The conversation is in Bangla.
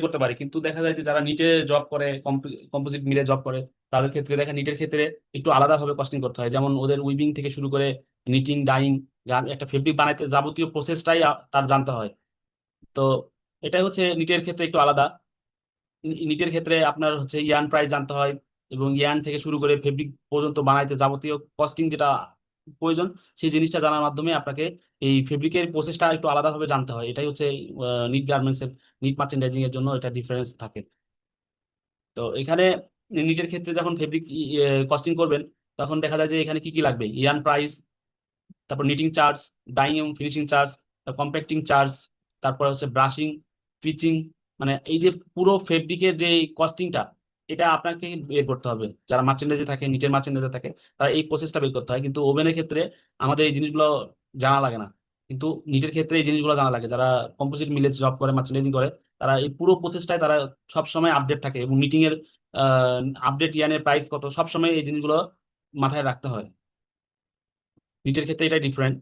করতে পারে, কিন্তু দেখা যায় যে যারা নিটে জব করে, কম্পোজিট মিলে জব করে, তাদের ক্ষেত্রে দেখা নিটের ক্ষেত্রে একটু আলাদাভাবে কস্টিং করতে হয়। যেমন ওদের উইভিং থেকে শুরু করে নিটিং, ডাইং, একটা ফেব্রিক বানাইতে যাবতীয় প্রসেসটাই তার জানতে হয়। তো এটাই হচ্ছে নিটের ক্ষেত্রে একটু আলাদা। নিটের ক্ষেত্রে আপনার হচ্ছে ইয়ার্ন প্রাইস জানতে হয়, এবং ইয়ার্ন থেকে শুরু করে ফেব্রিক পর্যন্ত বানাইতে যাবতীয় কস্টিং যেটা প্রয়োজন, সেই জিনিসটা জানার মাধ্যমে আপনাকে এই ফেব্রিকের প্রসেসটা একটু আলাদাভাবে জানতে হয়। এটাই হচ্ছে নিট গার্মেন্টস এর, নিট মার্চেন্ডাইজিং এর জন্য এটা ডিফারেন্স থাকে। তো এখানে নিটের ক্ষেত্রে যখন ফেব্রিক কস্টিং করবেন, তখন দেখা যায় যে এখানে কি কি লাগবে: ইয়ার্ন প্রাইস, তারপর নিটিং চার্জ, ডাইং এবং ফিনিশিং চার্জ, কম্প্যাক্টিং চার্জ, তারপর হচ্ছে ব্রাশিং, পিচিং, মানে এই যে পুরো ফেব্রিকের যে কস্টিংটা, এটা আপনাকে বের করতে হবে। যারা মার্চেন্ডাইজে থাকে, নিটের মার্চেন্ডাইজে থাকে, তারা এই প্রসেসটা বের করতে হয়। কিন্তু ওভেনের ক্ষেত্রে আমাদের এই জিনিসগুলো জানা লাগে না। কিন্তু নিটের ক্ষেত্রে এই জিনিসগুলো জানা লাগে। যারা কম্পোজিট মিলে জব করে, মার্চেন্ডাইজিং করে, তারা এই পুরো প্রসেসটাই তারা সব সময় আপডেট থাকে, এবং মিটিং এর আপডেট, ইয়ানের প্রাইস কত, সব সময় এই জিনিসগুলো মাথায় রাখতে হয়। নিটের ক্ষেত্রে এটাই ডিফারেন্ট।